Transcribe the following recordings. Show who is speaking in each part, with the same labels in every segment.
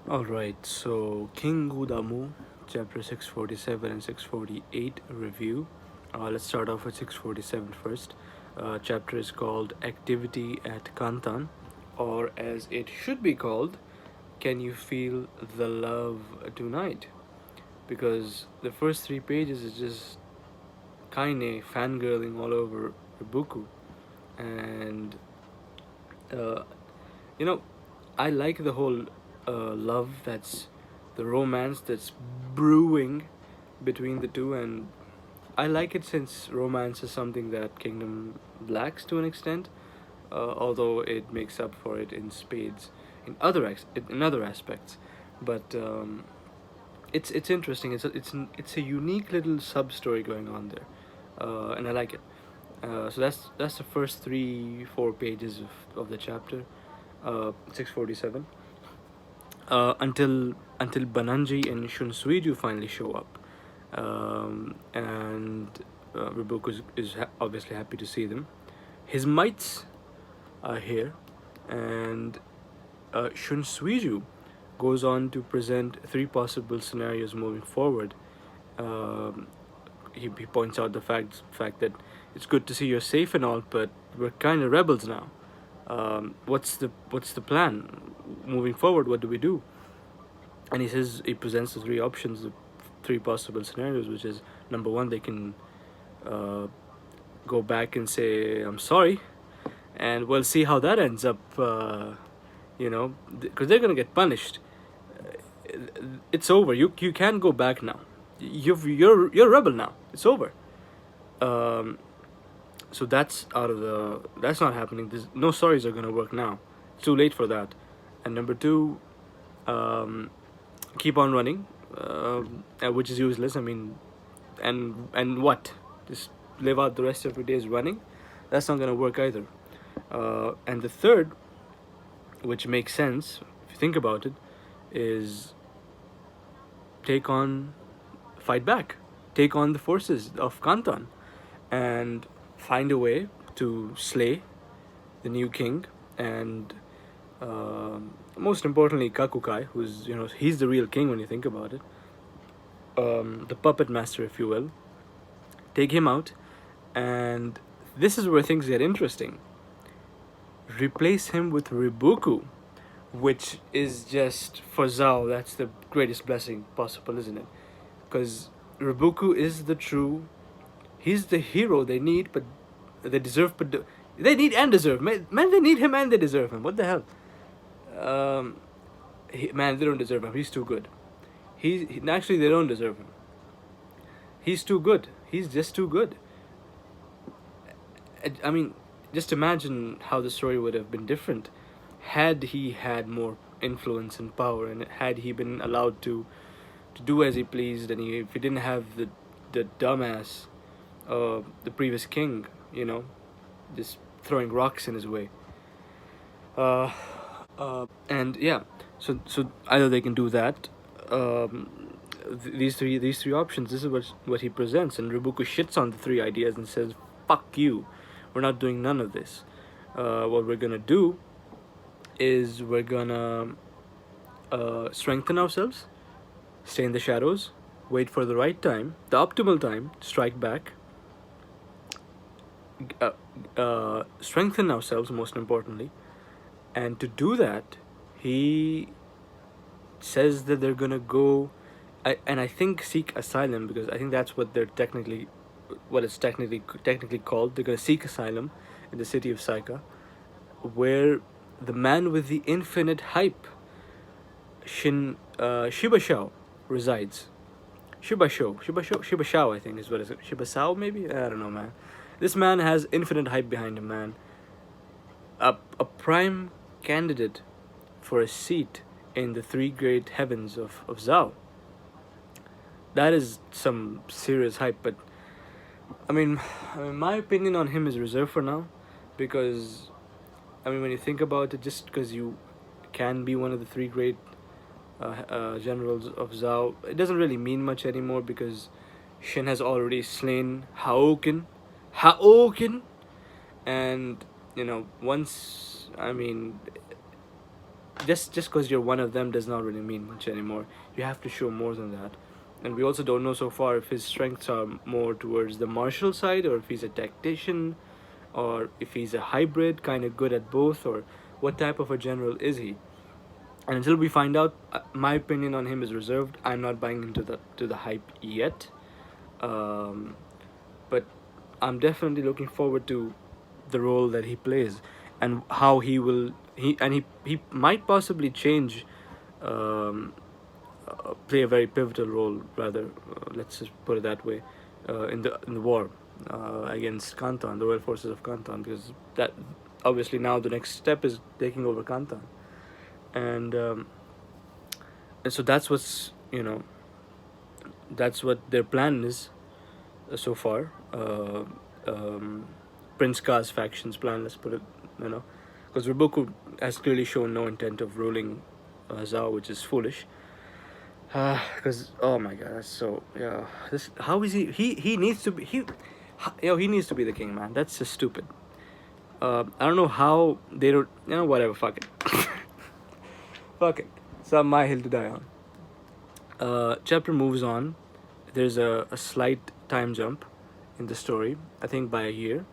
Speaker 1: Alright, so King Gudamu, chapter 647 and 648 review. Let's start off with 647 first. Chapter is called Activity at Kantan, or as it should be called, Can You Feel the Love Tonight? Because the first three pages is just Kaine fangirling all over Riboku. And, uh, you know, I like the whole love that's the romance that's brewing between the two, and I like it since romance is something that Kingdom lacks to an extent, although it makes up for it in spades in other aspects. But it's interesting. It's a unique little sub story going on there, and I like it. So that's the first 3-4 pages of the chapter, 647, until Bananji and Shunsuiju finally show up, and Riboku is obviously happy to see them. His mites are here, and Shunsuiju goes on to present three possible scenarios moving forward. Um, he points out the fact that it's good to see you're safe and all, but we're kind of rebels now. What's the plan moving forward? What do we do? And he presents the three options, the three possible scenarios, which is number one, they can uh, go back and say I'm sorry, and we'll see how that ends up. Because they're gonna get punished. It's over. You can't go back now. You're a rebel now. It's over. Um, so that's not happening. There's no sorries are gonna work now. It's too late for that. And number two, um, keep on running, which is useless. I mean, and what? Just live out the rest of your days running? That's not gonna work either. And the third, which makes sense if you think about it, is take on, fight back, take on the forces of Kantan, and find a way to slay the new king, and most importantly Kakukai, who's he's the real king when you think about it, the puppet master, if you will. Take him out, and this is where things get interesting. Replace him with Riboku, which is just for Zhao. That's the greatest blessing possible, isn't it? Because Riboku is the true. He's the hero they need, but they deserve. But they need and deserve. Man, they need him and they deserve him. What the hell? Man, they don't deserve him. He's too good. Actually, they don't deserve him. He's too good. He's just too good. I mean, just imagine how the story would have been different had he had more influence and power, and had he been allowed to do as he pleased, and if he didn't have the dumbass, the previous king, just throwing rocks in his way. Uh, and yeah, so either they can do that. These three options. This is what he presents, and Riboku shits on the three ideas and says, "Fuck you, we're not doing none of this. What we're gonna do is we're gonna strengthen ourselves, stay in the shadows, wait for the right time, the optimal time, strike back, strengthen ourselves most importantly, and to do that, he says that they're gonna go, and I think seek asylum, because I think that's what it's technically called. They're gonna seek asylum in the city of Saika, where the man with the infinite hype, Shibashao, resides. Shibashao, I think is what is it. Shibasao, maybe? I don't know, man. This man has infinite hype behind him, man. A prime candidate for a seat in the three great heavens of Zhao. That is some serious hype, but my opinion on him is reserved for now, because when you think about it, just because you can be one of the three great generals of Zhao, it doesn't really mean much anymore, because Shin has already slain Haoken, and once just because you're one of them does not really mean much anymore. You have to show more than that. And we also don't know so far if his strengths are more towards the martial side, or if he's a tactician, or if he's a hybrid, kind of good at both, or what type of a general is he. And until we find out, my opinion on him is reserved. I'm not buying into the hype yet. um, but I'm definitely looking forward to the role that he plays, and how he might possibly change, um, play a very pivotal role, rather, let's just put it that way, in the war against Kantan, the royal forces of Kantan, because that obviously now the next step is taking over Kantan. And um, and so that's what's, that's what their plan is, so far. Prince Ka's faction's plan, let's put it, because Riboku has clearly shown no intent of ruling Zhao, which is foolish. Because oh my god, that's so, yeah. This, how is he needs to be he needs to be the king, man. That's just stupid. I don't know how they don't, whatever. Fuck it, fuck it. It's not my hill to die on. Chapter moves on. There's a slight time jump in the story, I think by a year.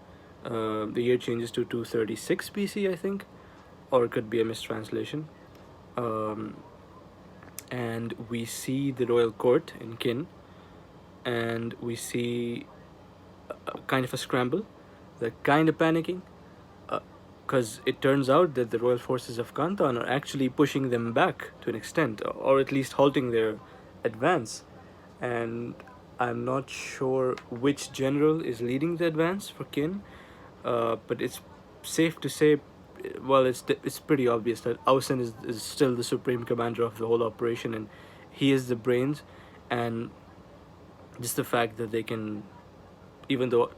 Speaker 1: The year changes to 236 BC, I think, or it could be a mistranslation. Um, and we see the royal court in Kin, and we see kind of a scramble. They're kind of panicking, because it turns out that the royal forces of Kantan are actually pushing them back to an extent, or at least halting their advance. And I'm not sure which general is leading the advance for Kin, but it's safe to say, well, it's pretty obvious that Ausen is still the supreme commander of the whole operation, and he is the brains. And just the fact that they can, even though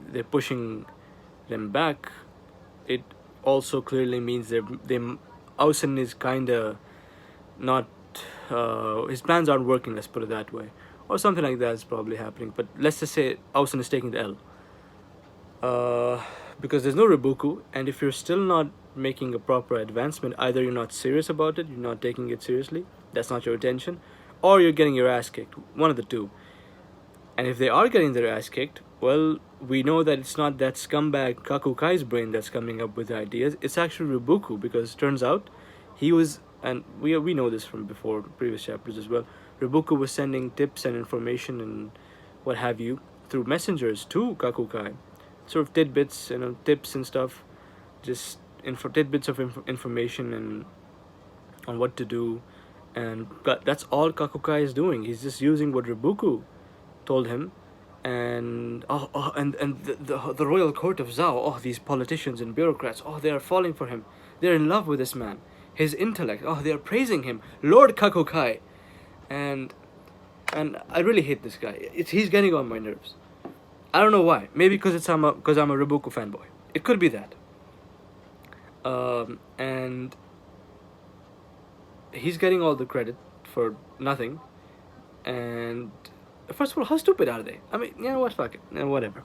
Speaker 1: they're pushing them back, it also clearly means they Ausen is kind of not, his plans aren't working, let's put it that way, or something like that is probably happening. But let's just say Ausen is taking the L, because there's no Riboku, and if you're still not making a proper advancement, either you're not serious about it, you're not taking it seriously, that's not your intention, or you're getting your ass kicked, one of the two. And if they are getting their ass kicked, well, we know that it's not that scumbag Kakukai's brain that's coming up with the ideas, it's actually Riboku, because it turns out he was, and we know this from before, previous chapters as well, Riboku was sending tips and information and what have you through messengers to Kakukai, sort of tidbits, tips and stuff, just tidbits of information and on what to do. And that's all Kakukai is doing. He's just using what Riboku told him. And the royal court of Zhao, these politicians and bureaucrats, they are falling for him. They're in love with this man, his intellect. They are praising him, Lord Kakukai. And I really hate this guy. He's getting on my nerves. I don't know why. Maybe because I'm a Riboku fanboy. It could be that. And he's getting all the credit for nothing. And first of all, how stupid are they? I mean, you know what? Fuck it. Whatever.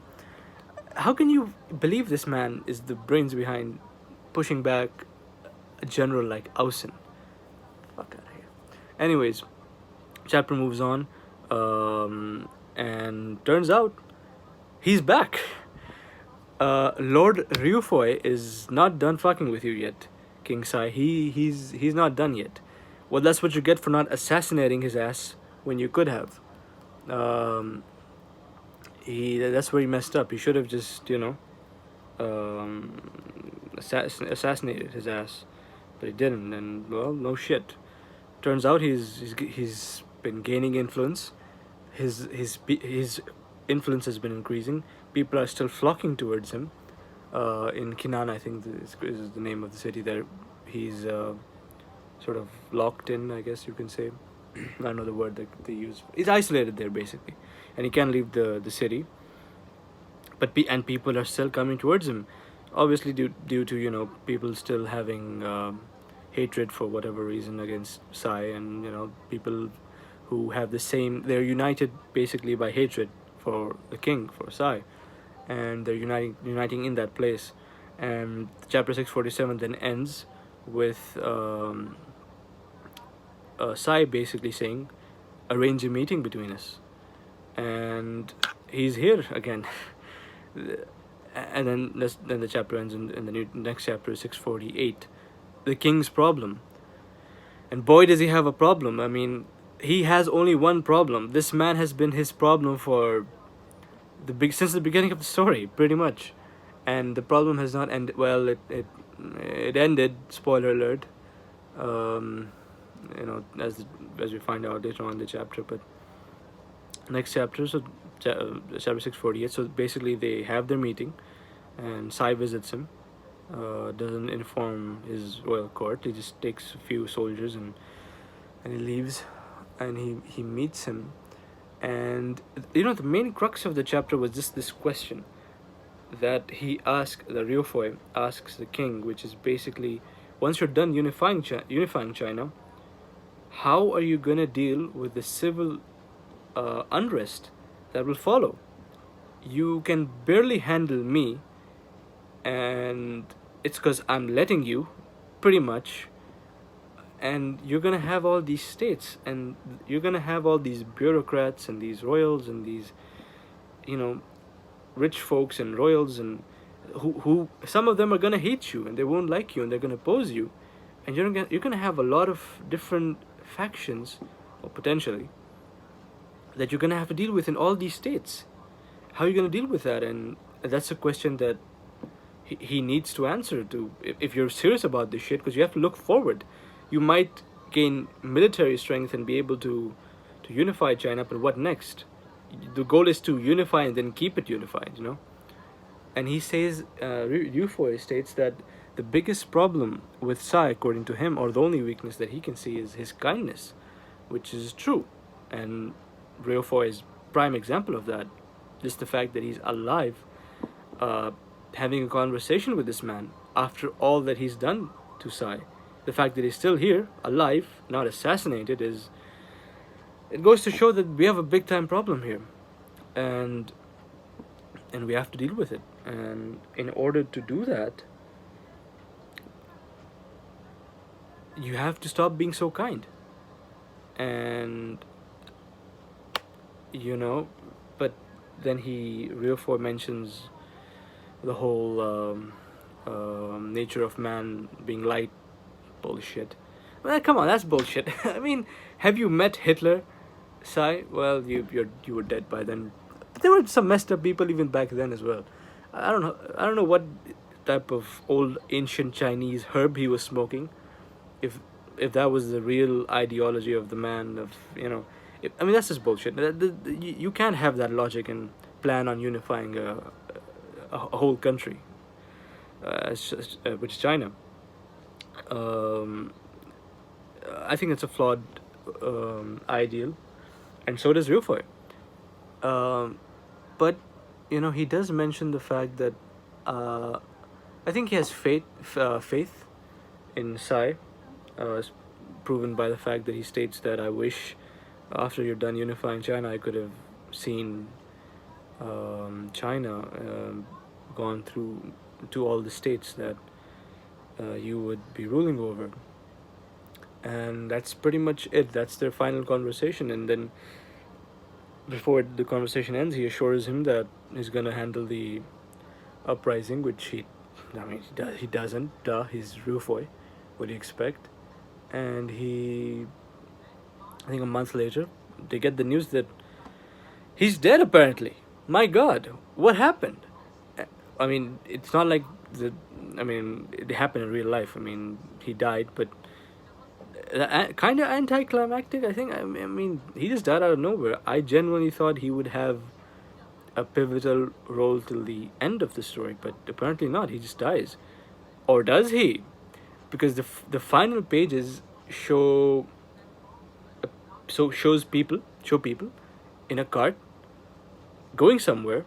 Speaker 1: How can you believe this man is the brains behind pushing back a general like Ausen? Fuck out of here. Anyways, chapter moves on, and turns out he's back. Lord Ryufoy is not done fucking with you yet, King Sai. He's not done yet. Well, that's what you get for not assassinating his ass when you could have. That's where he messed up. He should have just, assassinated his ass, but he didn't. And well, no shit. Turns out he's been gaining influence. His influence has been increasing. People are still flocking towards him. In Kinan, I think is the name of the city there. He's sort of locked in, I guess you can say. I don't know the word that they use. He's isolated there basically, and he can't leave the city. But people are still coming towards him, obviously due to people still having hatred for whatever reason against Sai, and people who have the same. They're united basically by hatred for the king, for Sai, and they're uniting in that place. And chapter 647 then ends with Sai basically saying, arrange a meeting between us. And he's here again. And then the chapter ends in the next chapter, 648, the king's problem. And boy, does he have a problem. I mean, he has only one problem. This man has been his problem for since the beginning of the story, pretty much. And the problem has not ended well. It ended. Spoiler alert. Um, as we find out later on in the chapter. But next chapter, so chapter 648. So basically, they have their meeting, and Sai visits him. Doesn't inform his royal court. He just takes a few soldiers and he leaves, and he meets him. And the main crux of the chapter was just this question that the Ryofoi asks the king, which is basically, once you're done unifying China, how are you gonna deal with the civil unrest that will follow? You can barely handle me, and it's because I'm letting you, pretty much. And you're gonna have all these states, and you're gonna have all these bureaucrats and these royals and these, rich folks and royals, and who some of them are gonna hate you and they won't like you and they're gonna oppose you, and you're gonna have a lot of different factions, or potentially, that you're gonna have to deal with in all these states. How are you gonna deal with that? And that's a question that he needs to answer to, if you're serious about this shit, because you have to look forward. You might gain military strength and be able to unify China, but what next? The goal is to unify and then keep it unified. And he says, Ryufoi states that the biggest problem with Sai, according to him, or the only weakness that he can see, is his kindness, which is true. And Ryufoi is prime example of that. Just the fact that he's alive, having a conversation with this man after all that he's done to Sai. The fact that he's still here, alive, not assassinated, it goes to show that we have a big time problem here, and we have to deal with it. And in order to do that, you have to stop being so kind. And but then Ryofo mentions the whole nature of man being light bullshit. Well, come on, that's bullshit. I mean, have you met Hitler, Sai? Well, you were dead by then. But there were some messed up people even back then as well. I don't know what type of old ancient Chinese herb he was smoking. If that was the real ideology of the man, I mean, that's just bullshit. You can't have that logic and plan on unifying a whole country, which is China. I think it's a flawed ideal, and so does Ryufoi. But he does mention the fact that I think he has faith in Sai, as proven by the fact that he states that, I wish after you're done unifying China, I could have seen China gone through to all the states that you would be ruling over. And that's pretty much it. That's their final conversation. And then before the conversation ends, he assures him that he's gonna handle the uprising, which he doesn't. Duh, he's Ryufoi. What do you expect? And I think a month later, they get the news that he's dead, apparently. My God, what happened? I mean, it's not like it happened in real life. I mean, he died, but kind of anticlimactic, I think. I mean, he just died out of nowhere. I genuinely thought he would have a pivotal role till the end of the story, but apparently not. He just dies. Or does he? Because the final pages show people in a cart going somewhere,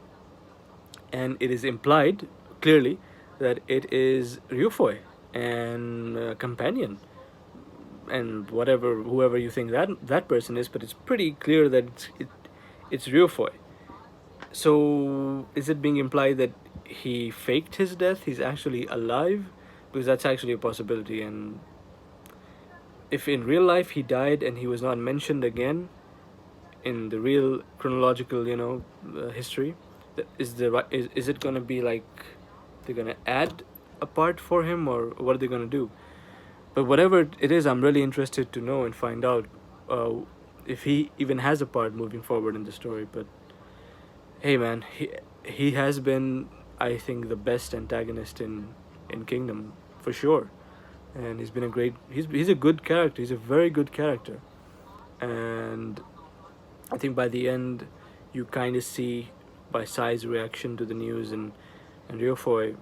Speaker 1: and it is implied clearly that it is Ryufoi and a companion and whoever you think that person is, but it's pretty clear that it's Ryufoi. So is it being implied that he faked his death? He's actually alive, because that's actually a possibility. And if in real life he died and he was not mentioned again in the real chronological, history, is it gonna be like they're gonna add a part for him, or what are they gonna do? But whatever it is, I'm really interested to know and find out uh, if he even has a part moving forward in the story. But hey, man, he has been, I think, the best antagonist in Kingdom for sure, and he's been a great. He's a good character. He's a very good character, and I think by the end, you kind of see by Sai's reaction to the news, and Ryofoy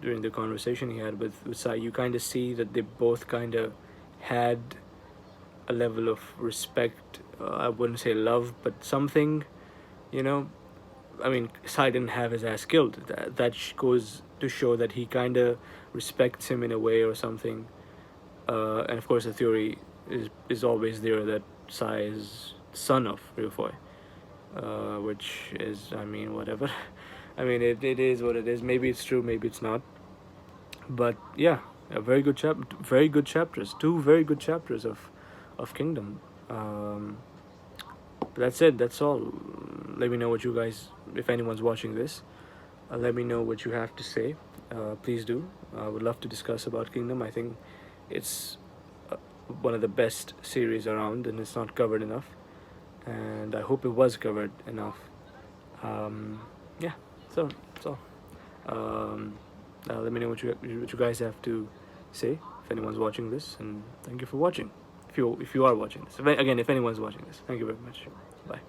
Speaker 1: during the conversation he had with Sai, you kind of see that they both kind of had a level of respect. I wouldn't say love, but something, you know. I mean, Sai didn't have his ass killed. That goes to show that he kind of respects him in a way or something. And of course, the theory is always there that Sai is son of Ryofoy, which is, I mean, whatever. I mean, it is what it is. Maybe it's true, maybe it's not. But yeah, a very good chapters. Two very good chapters of Kingdom. But that's it. That's all. Let me know what you guys, if anyone's watching this, let me know what you have to say. Please do. I would love to discuss about Kingdom. I think it's one of the best series around, and it's not covered enough. And I hope it was covered enough. Yeah. So that's all. Let me know what you guys have to say if anyone's watching this, and thank you for watching. If you are watching this, if anyone's watching this, thank you very much. Bye.